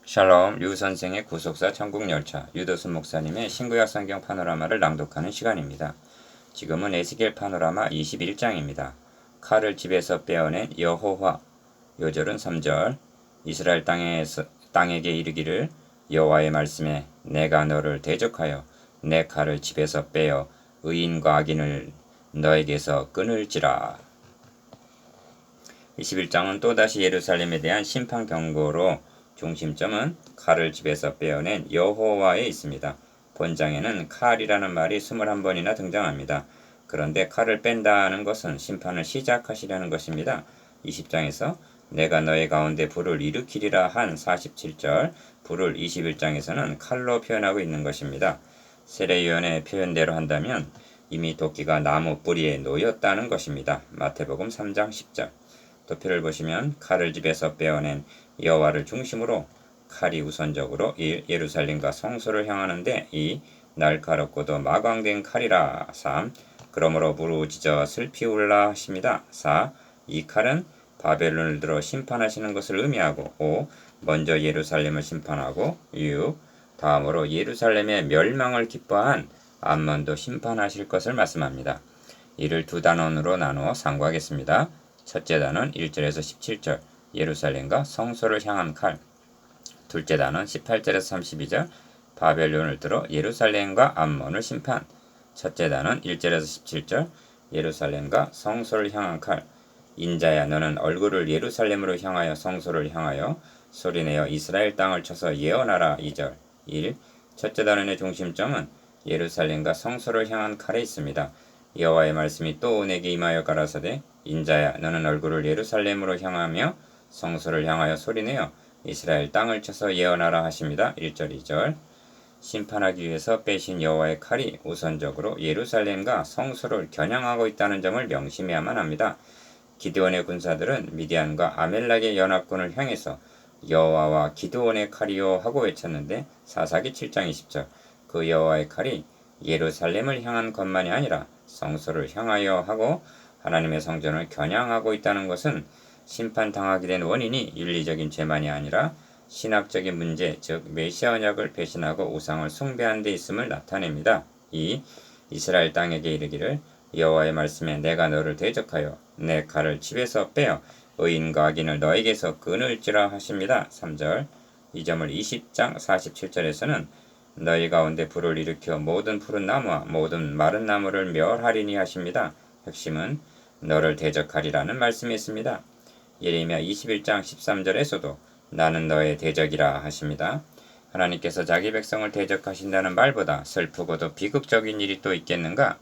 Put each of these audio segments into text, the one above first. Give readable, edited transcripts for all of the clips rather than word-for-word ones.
샬롬, 류 선생의 구속사 천국열차, 유도순 목사님의 신구약 성경 파노라마를 낭독하는 시간입니다. 지금은 에스겔 파노라마 21장입니다. 칼을 집에서 빼어낸 여호와. 요절은 3절. 이스라엘 땅에게 이르기를 여호와의 말씀에 내가 너를 대적하여 내 칼을 집에서 빼어 의인과 악인을 너에게서 끊을지라. 21장은 또다시 예루살렘에 대한 심판 경고로 중심점은 칼을 집에서 빼어낸 여호와에 있습니다. 본장에는 칼이라는 말이 21번이나 등장합니다. 그런데 칼을 뺀다는 것은 심판을 시작하시려는 것입니다. 20장에서 내가 너의 가운데 불을 일으키리라 한 47절, 불을 21장에서는 칼로 표현하고 있는 것입니다. 세례요한의 표현대로 한다면 이미 도끼가 나무 뿌리에 놓였다는 것입니다. 마태복음 3장 10절. 도표를 보시면 칼을 집에서 빼어낸 여호와를 중심으로 칼이 우선적으로 1. 예루살렘과 성소를 향하는데 2. 날카롭고도 마광된 칼이라. 3. 그러므로 부르짖어 슬피 울라 하십니다. 4. 이 칼은 바벨론을 들어 심판하시는 것을 의미하고 5. 먼저 예루살렘을 심판하고 6. 다음으로 예루살렘의 멸망을 기뻐한 암몬도 심판하실 것을 말씀합니다. 이를 두 단원으로 나누어 상고하겠습니다. 첫째 단원 1절에서 17절 예루살렘과 성소를 향한 칼. 둘째 단원 18절에서 32절 바벨론을 들어 예루살렘과 암몬을 심판. 첫째 단원 1절에서 17절 예루살렘과 성소를 향한 칼. 인자야 너는 얼굴을 예루살렘으로 향하여 성소를 향하여 소리내어 이스라엘 땅을 쳐서 예언하라. 2절 1. 첫째 단원의 중심점은 예루살렘과 성소를 향한 칼에 있습니다. 여호와의 말씀이 또 내게 임하여 가라사대 인자야 너는 얼굴을 예루살렘으로 향하며 성소를 향하여 소리내어 이스라엘 땅을 쳐서 예언하라 하십니다. 1절 2절 심판하기 위해서 빼신 여호와의 칼이 우선적으로 예루살렘과 성소를 겨냥하고 있다는 점을 명심해야만 합니다. 기드온의 군사들은 미디안과 아멜렉의 연합군을 향해서 여호와와 기드온의 칼이요 하고 외쳤는데 사사기 7장 20절 그 여호와의 칼이 예루살렘을 향한 것만이 아니라 성소를 향하여 하고 하나님의 성전을 겨냥하고 있다는 것은 심판당하게 된 원인이 윤리적인 죄만이 아니라 신학적인 문제, 즉 메시아 언약을 배신하고 우상을 숭배한 데 있음을 나타냅니다. 2. 이스라엘 땅에게 이르기를 여호와의 말씀에 내가 너를 대적하여 내 칼을 집에서 빼어 의인과 악인을 너에게서 끊을지라 하십니다. 3절 이 점을 20장 47절에서는 너희 가운데 불을 일으켜 모든 푸른 나무와 모든 마른 나무를 멸하리니 하십니다. 핵심은 너를 대적하리라는 말씀이 있습니다. 예레미야 21장 13절에서도 나는 너의 대적이라 하십니다. 하나님께서 자기 백성을 대적하신다는 말보다 슬프고도 비극적인 일이 또 있겠는가?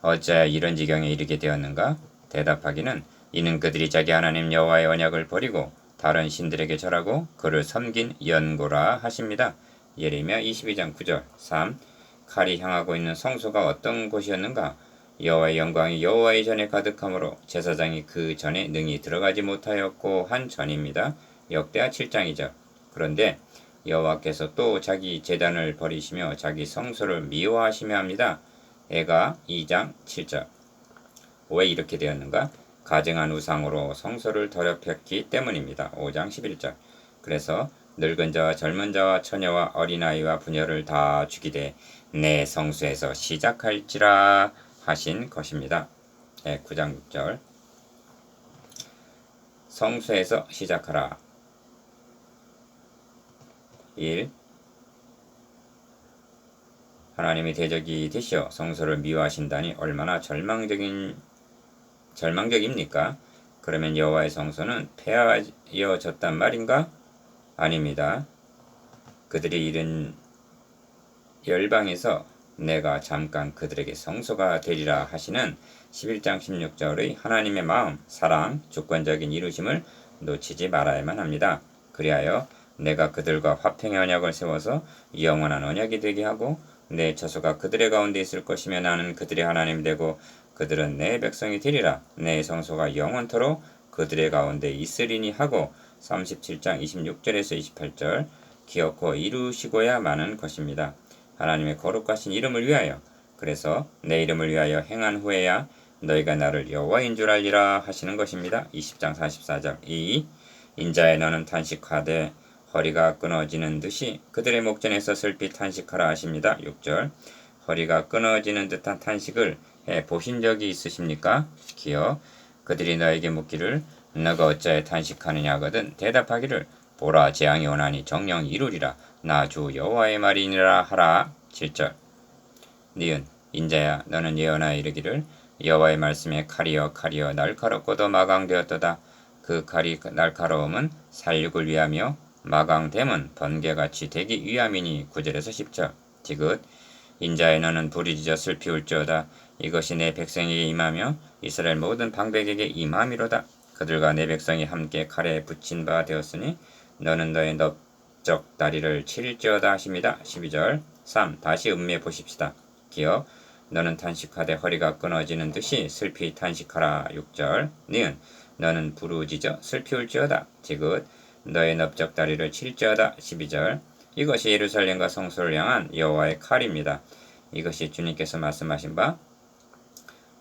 어찌하여 이런 지경에 이르게 되었는가? 대답하기는 이는 그들이 자기 하나님 여호와의 언약을 버리고 다른 신들에게 절하고 그를 섬긴 연고라 하십니다. 예레미야 22장 9절 3. 칼이 향하고 있는 성소가 어떤 곳이었는가? 여호와의 영광이 여호와의 전에 가득하므로 제사장이 그 전에 능히 들어가지 못하였고 한 전입니다. 역대하 7장 2절 그런데 여호와께서 또 자기 제단을 버리시며 자기 성소를 미워하시며 합니다. 에가 2장 7절 왜 이렇게 되었는가? 가증한 우상으로 성소를 더럽혔기 때문입니다. 5장 11절 그래서 늙은 자와 젊은 자와 처녀와 어린아이와 부녀를 다 죽이되 내 성소에서 시작할지라 하신 것입니다. 9장 6절 성소에서 시작하라. 1. 하나님이 대적이 되시어 성소를 미워하신다니 얼마나 절망적입니까? 그러면 여호와의 성소는 폐하여졌단 말인가? 아닙니다. 그들이 잃은 열방에서 내가 잠깐 그들에게 성소가 되리라 하시는 11장 16절의 하나님의 마음, 사랑, 주권적인 이루심을 놓치지 말아야만 합니다. 그리하여 내가 그들과 화평의 언약을 세워서 영원한 언약이 되게 하고 내 처소가 그들의 가운데 있을 것이며 나는 그들의 하나님 되고 그들은 내 백성이 되리라. 내 성소가 영원토록 그들의 가운데 있으리니 하고 37장 26절에서 28절 기어코 이루시고야 마는 것입니다. 하나님의 거룩하신 이름을 위하여 그래서 내 이름을 위하여 행한 후에야 너희가 나를 여호와인 줄 알리라 하시는 것입니다. 20장 44절 2. 인자에 너는 탄식하되 허리가 끊어지는 듯이 그들의 목전에서 슬피 탄식하라 하십니다. 6절. 허리가 끊어지는 듯한 탄식을 해 보신 적이 있으십니까? 기어 그들이 너에게 묻기를 너가 어찌하여 탄식하느냐 하거든 대답하기를 보라 재앙이 오나니 정령 이루리라 나 주 여호와의 말이니라 하라. 7절. 니은 인자야 너는 예언하여 이르기를 여호와의 말씀에 칼이여 날카롭고도 마강되었도다. 그 칼이 날카로움은 살육을 위하며 마강됨은 번개같이 되기 위함이니. 9절에서 10절. 디귿 인자야 너는 부르짖어 슬피 울지어다. 이것이 내 백성에게 임하며 이스라엘 모든 방백에게 임함이로다. 그들과 내 백성이 함께 칼에 붙인 바 되었으니 너는 너의 넓적 다리를 칠지어다 하십니다. 12절. 3. 다시 음미해 보십시다. 기어 너는 탄식하되 허리가 끊어지는 듯이 슬피 탄식하라. 6절. 니은 너는 부르짖어 슬피 울지어다. 디귿 너의 넓적 다리를 칠지어다. 12절. 이것이 예루살렘과 성소를 향한 여호와의 칼입니다. 이것이 주님께서 말씀하신 바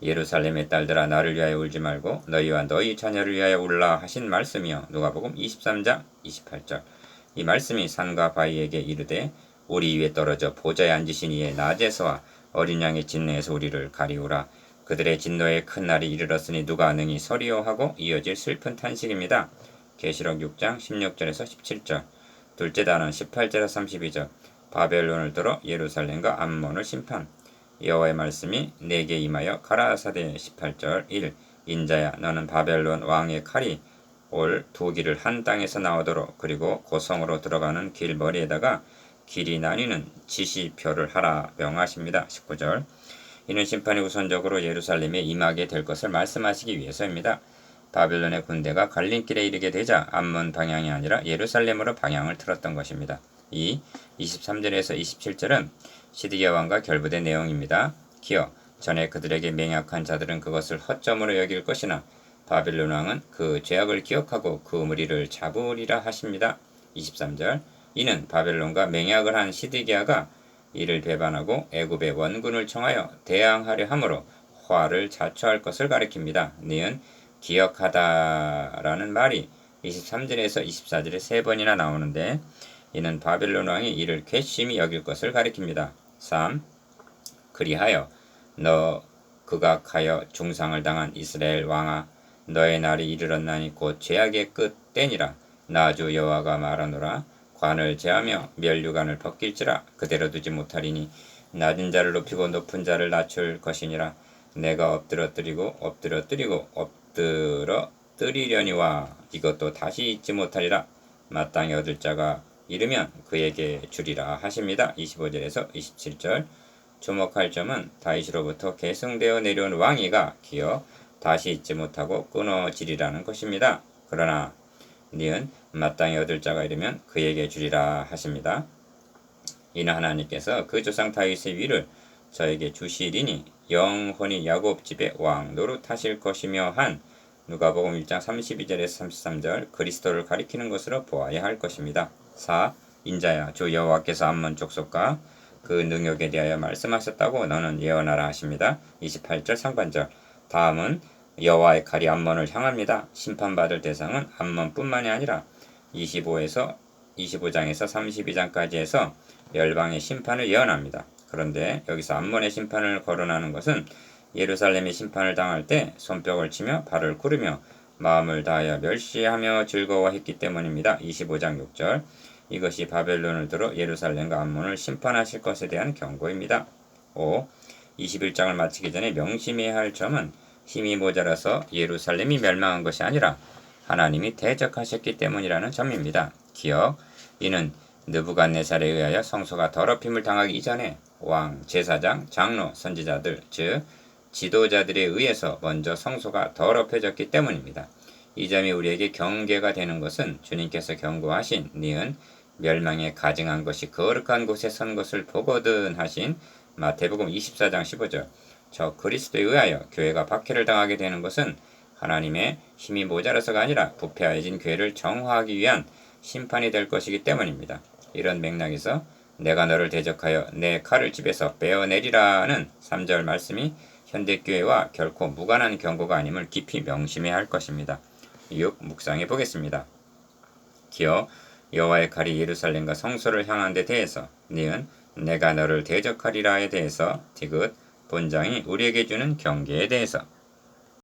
예루살렘의 딸들아 나를 위하여 울지 말고 너희와 너희 자녀를 위하여 울라 하신 말씀이요. 누가복음 23장 28절. 이 말씀이 산과 바위에게 이르되 우리 위에 떨어져 보좌에 앉으신 이의 낮에서와 어린 양의 진노에서 우리를 가리우라. 그들의 진노의 큰 날이 이르렀으니 누가 능히 서리요 하고 이어질 슬픈 탄식입니다. 계시록 6장 16절에서 17절. 둘째 단원 18절에서 32절. 바벨론을 들어 예루살렘과 암몬을 심판. 여호와의 말씀이 내게 임하여 가라 하사대. 18절. 1. 인자야 너는 바벨론 왕의 칼이 올 두 길을 한 땅에서 나오도록 그리고 고성으로 들어가는 길 머리에다가 길이 나뉘는 지시표를 하라 명하십니다. 19절. 이는 심판이 우선적으로 예루살렘에 임하게 될 것을 말씀하시기 위해서입니다. 바벨론의 군대가 갈림길에 이르게 되자 암몬 방향이 아니라 예루살렘으로 방향을 틀었던 것입니다. 2. 23절에서 27절은 시드기야 왕과 결부된 내용입니다. 기어 전에 그들에게 맹약한 자들은 그것을 허점으로 여길 것이나 바벨론 왕은 그 죄악을 기억하고 그 무리를 잡으리라 하십니다. 23절. 이는 바벨론과 맹약을 한 시드기야가 이를 배반하고 애굽의 원군을 청하여 대항하려 함으로 화를 자초할 것을 가리킵니다. 니은 기억하다라는 말이 23절에서 24절에 3번이나 나오는데 이는 바벨론 왕이 이를 괘씸히 여길 것을 가리킵니다. 3. 그리하여 너 극악하여 중상을 당한 이스라엘 왕아 너의 날이 이르렀나니 곧 죄악의 끝 때니라. 나 주 여호와가 말하노라. 관을 제하며 면류관을 벗길지라 그대로 두지 못하리니 낮은 자를 높이고 높은 자를 낮출 것이니라. 내가 엎드려 뜨리려니와 이것도 다시 잊지 못하리라. 마땅히 얻을 자가 이르면 그에게 주리라 하십니다. 25절에서 27절. 주목할 점은 다윗으로부터 계승되어 내려온 왕위가 기어 다시 잊지 못하고 끊어지리라는 것입니다. 그러나 니은 마땅히 얻을 자가 이르면 그에게 주리라 하십니다. 이는 하나님께서 그 조상 다윗의 위를 저에게 주시리니 영원히 야곱 집의 왕 노릇하실 것이며 한 누가복음 1장 32절에서 33절 그리스도를 가리키는 것으로 보아야 할 것입니다. 4. 인자야 주 여호와께서 암몬 족속과 그 능욕에 대하여 말씀하셨다고 너는 예언하라 하십니다. 28절 상반절. 다음은 여호와의 칼이 암몬을 향합니다. 심판받을 대상은 암몬뿐만이 아니라 25장에서 32장까지 해서 열방의 심판을 예언합니다. 그런데 여기서 암몬의 심판을 거론하는 것은 예루살렘이 심판을 당할 때 손뼉을 치며 발을 구르며 마음을 다하여 멸시하며 즐거워했기 때문입니다. 25장 6절. 이것이 바벨론을 들어 예루살렘과 암몬을 심판하실 것에 대한 경고입니다. 5. 21장을 마치기 전에 명심해야 할 점은 힘이 모자라서 예루살렘이 멸망한 것이 아니라 하나님이 대적하셨기 때문이라는 점입니다. 기억. 이는 느부갓네살에 의하여 성소가 더럽힘을 당하기 이전에 왕, 제사장, 장로, 선지자들 즉 지도자들에 의해서 먼저 성소가 더럽혀졌기 때문입니다. 이 점이 우리에게 경계가 되는 것은 주님께서 경고하신 니은 멸망에 가증한 것이 거룩한 곳에 선 것을 보거든 하신 마태복음 24장 15절. 저 그리스도에 의하여 교회가 박해를 당하게 되는 것은 하나님의 힘이 모자라서가 아니라 부패하여진 교회를 정화하기 위한 심판이 될 것이기 때문입니다. 이런 맥락에서 내가 너를 대적하여 내 칼을 집에서 빼어내리라는 3절 말씀이 현대교회와 결코 무관한 경고가 아님을 깊이 명심해야 할 것입니다. 6. 묵상해 보겠습니다. 기어 여호와의 칼이 예루살렘과 성소를 향한 데 대해서, 니은 내가 너를 대적하리라에 대해서, 디귿 본장이 우리에게 주는 경계에 대해서.